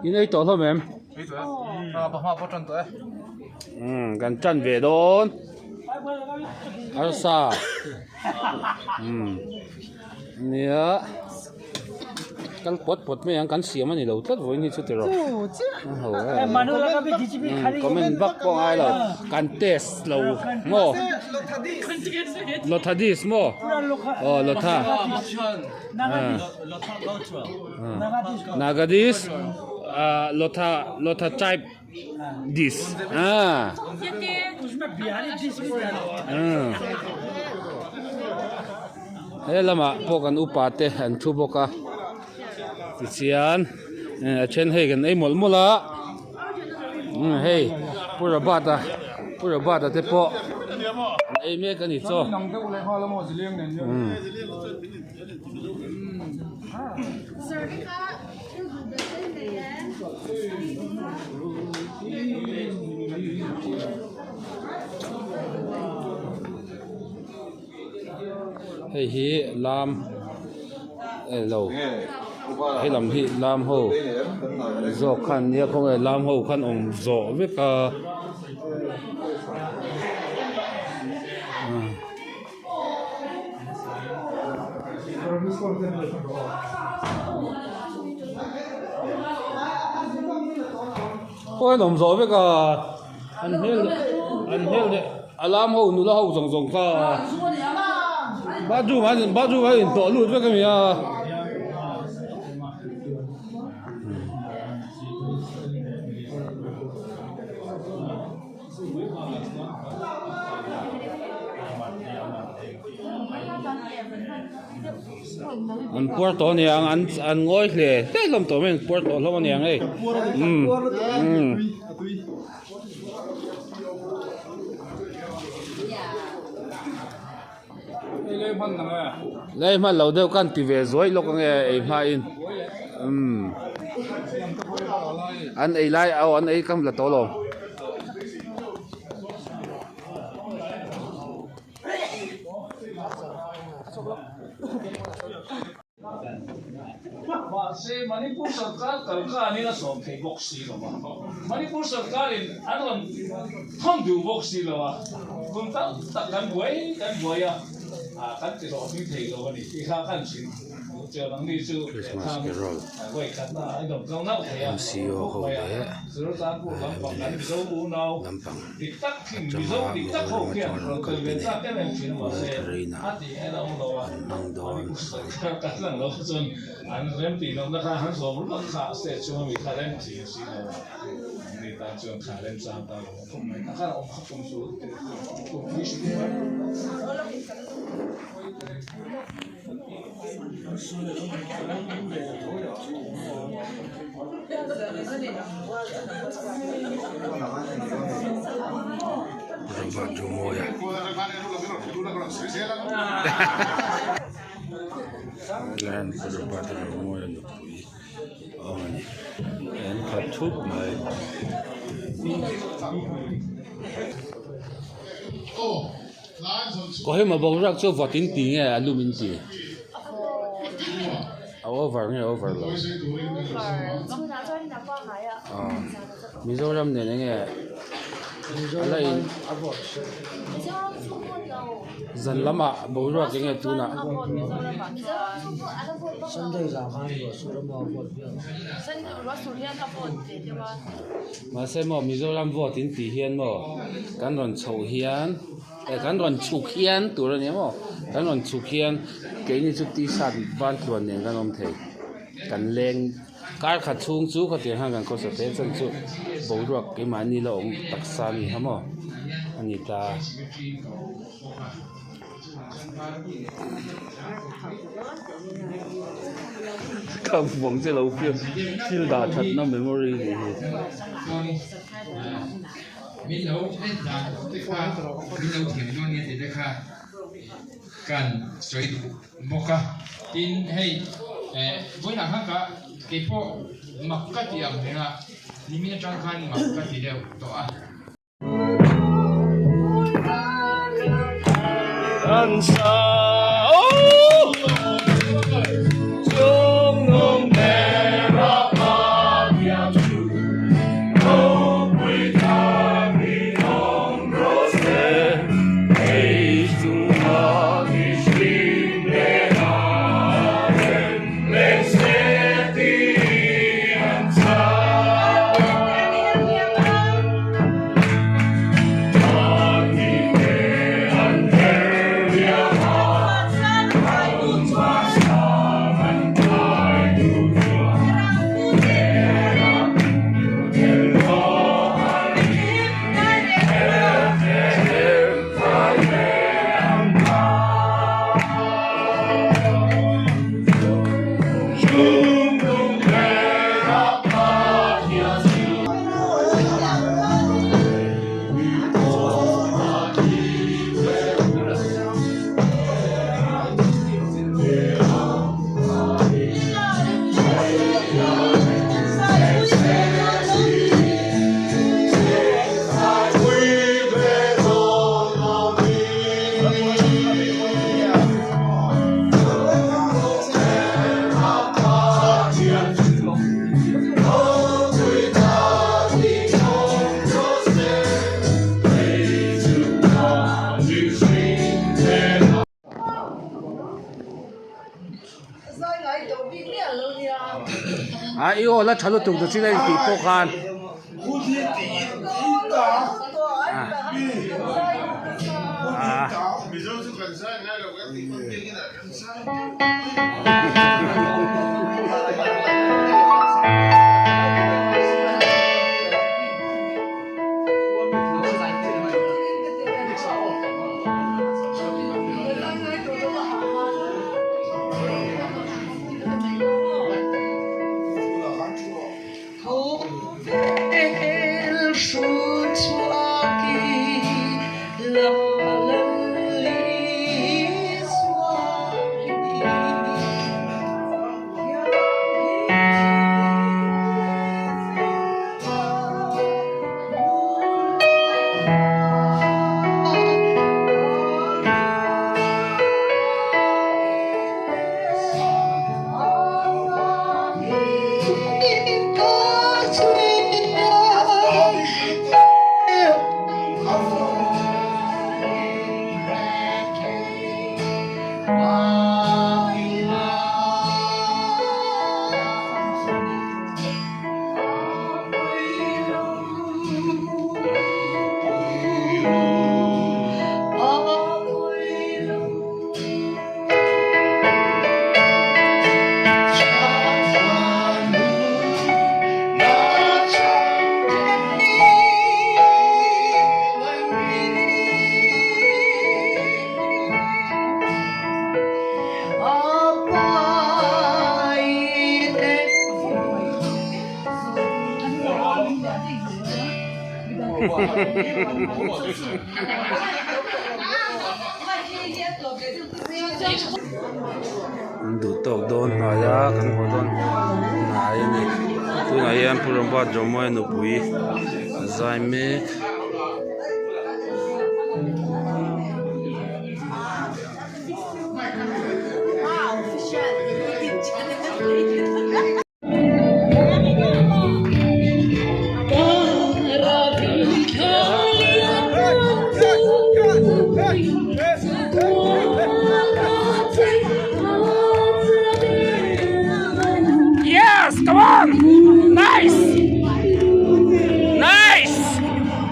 in ấy tổ thôi mềm bố tròn tuổi gần chân về đón ăn sa nhớ căn bột mấy anh căn xỉa mà này đầu tất với như chút rồi comment bắc có ai là căn test lâu mò lột thà dis mò lột thà nagadis lột thà type dis thế là mà bộกันอุปาเตอันทุบกะติเชียนเช่นให้กันไอ้หมดหมดละเฮ้ยปุระบาตาเตปอไอ้เมกันนี่จ้อเฮ้ยฮีลามเราให้ลำฮีลามหูโจขันเนี่ยคงลามหูขันองโจวิกาโอ้ยองโจวิกาอันเฮลเนี่ยลามหูนู่นละหูจงค่ะบ้าจูมาอินตัวลูดไปกันมั้ยอันปวดตัวเนี่ยอันง่อยเลยแต่ลำตัวมันปวดตัวแล้วมันยังไงlấy mà lâu đâu căn tì về rồi lúc nghe em hai anh ấy lại anh ấy cầm là to luôn से मणिपुर सरकार करकानी ना सोम थे बॉक्सी लवा मणिपुर सरकार इन अनवन हम दु बॉक्सी लवा कुंता तकन बुया kan ti ro ni thei lo ni ti kha kan sin che nang ni chu Christmas carol wei kan na ai dom kong nau thei a MCO ho le suru ta ku lam pang kan zo u nau lampang dik tak thim mi zo dik tak ho khian ro ko ven ta te men chin mo se a ti e lo lo wa nang don ka lang lo chun an rem ti lo na kha han so lo kha se chu mi kha rem ti si lo ni ta chu kha rem sa ta lo ko mai ta kha o kha tum su ko ni shi baju moya lan baju moya no pui oni en khathup mai có hết mà bầu rắc cho vợ tín tí nghe alumin gì over rồi Mizoram này nghe lấy dần lắm ạ bầu rắc cái nghe tu nè mà xem mà Mizoram vợ tín tí hiền mà cán đòn chầu hiền cán đòn chục hiền tụi nó mà cán đòn chục hiền cái như chút tí sạt van tuần này cán ông thầy cán lên cái khát chung chú có tiền hàng ngàn có sở thế chân chú bầu ruột cái máy ni là ông đặc sản gì hả mà anh ấy ta không vòng cái lâu phiêu phiêu đã thật nó memory gì mình nấu hết là cái pha mình nấu thiểm cho nên thì cái pha cần sấy một cái tin hay với là khác cả cái phố mặc cái gì à mình là mình trang khăn mặc cái gì đều tốt Hãy subscribe cho kênh Ghiền Mì Gõ để không bỏ lỡ 啊，以后那传到中国现在比不看。Đủ tộc đôn nói ra căn hộ đôn này này tôi nói em phụ lòng bắt cho mọi người bùi giải mê Come on! Nice! Nice!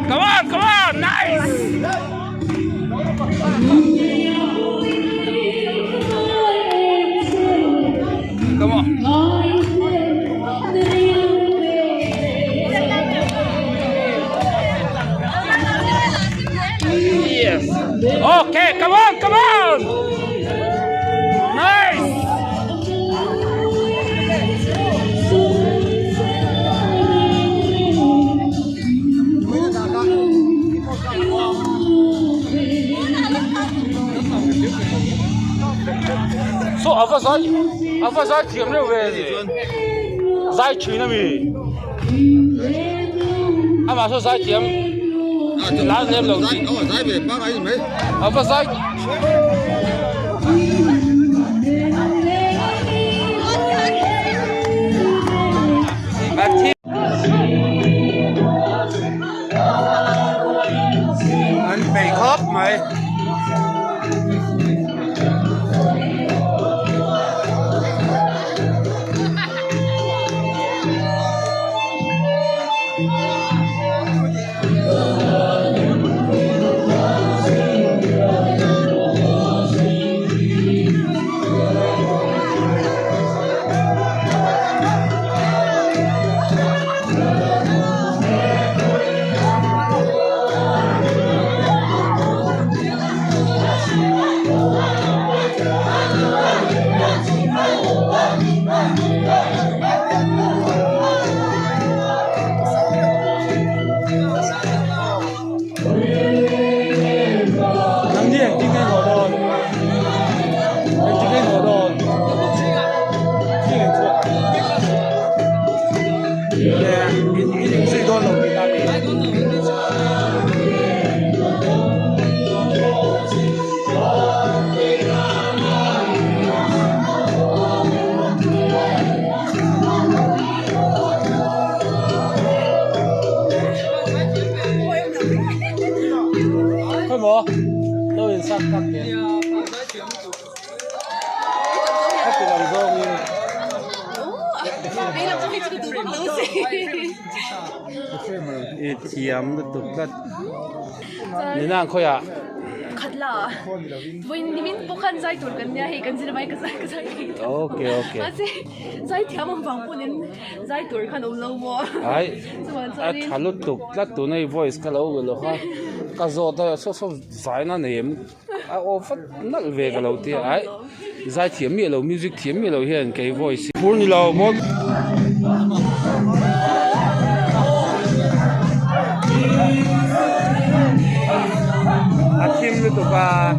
Come on! Nice! Come on! Yes! Okay, come on! Nice! So apa sai thiam le we sai chui na mi ama so sai thiam la nem lo sai sai be ba ai me apa sai anh bị khớp mày in suy đôn lồng đi ta đi thôi bố tôi in sát cắt tiền hết từ lòng rong như Đây là cái gì cũng được lỡ gì. thiểm được tục đất như nàng khôi à Khát là Vậy thì mình bốc khăn dây tuổi gần nhà hay gần gì là mấy cái dây ok ok Kasi dây thiểm mà vắng po nên dây tuổi khăn ôm lâu mo ai thằng lúc tục đất tụi này voice cái lâu rồi ha cái gió đó số vài nó ném ô phát nó về cái lâu thì ai giải thiểm mi lâu music thiểm mi lâu hiện cái voice buồn như lâu một Akim lu tu ba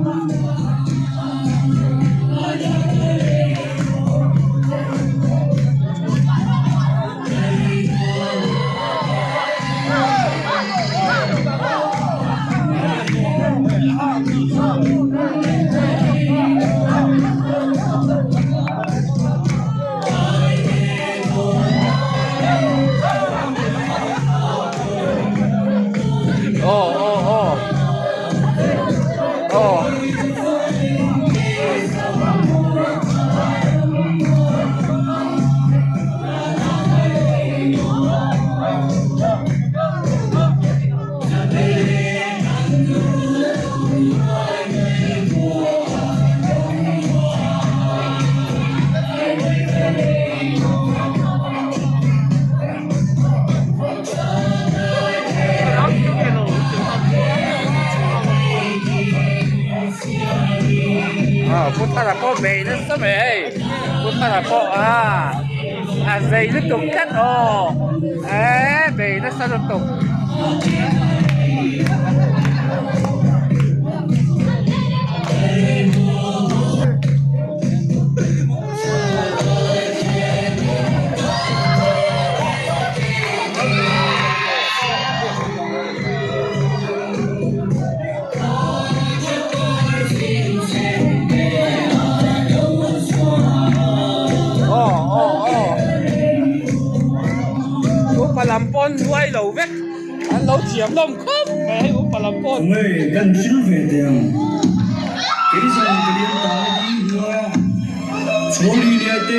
พุทธะพ่อเบย์นั่นสมัยพุทธะพ่อเบย์นั่นตกกันเบย์นั่นสนุกตกปลาปนด้วยเหลาเวกอันเราเทียมลมครบไปให้อุปลาปน Ôi, gần chín về tiền. Cái gì mà cái điện thoại đi nữa. Số đi đi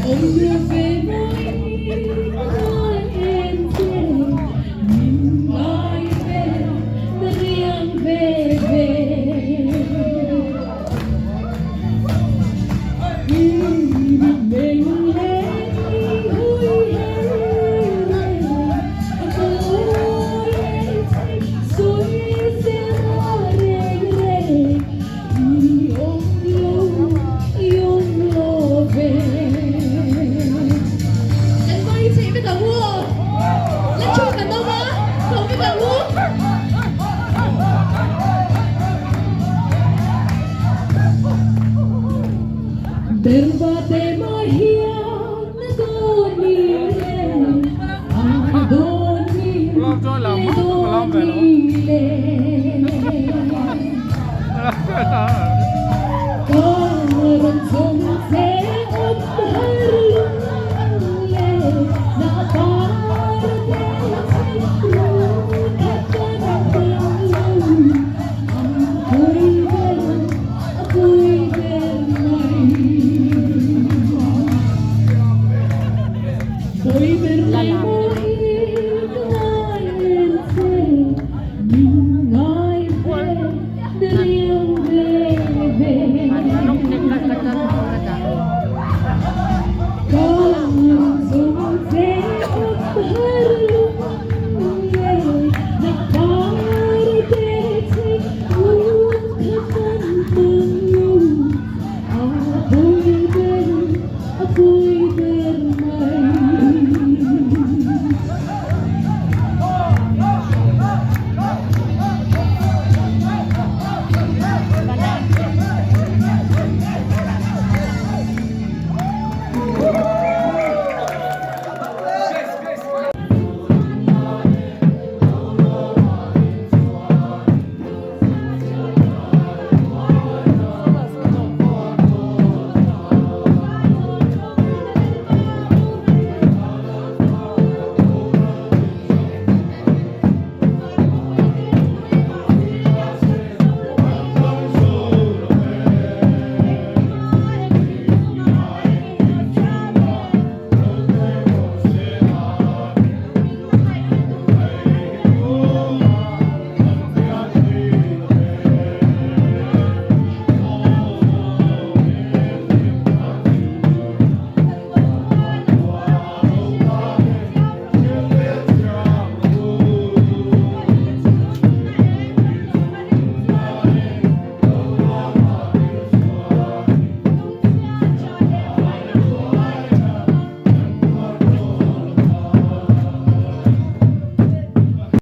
Ôm đưa về với nói em về mình nói về ta riêng về về mình lên hối suối sẽ rề rề yong lo về lần quay chị với cả vua lần chụp cả đâu mà không với cả vua Berbate mahia nadonile adonile Karan somse obharlunle na parte ako'y bermay Ako'y bermay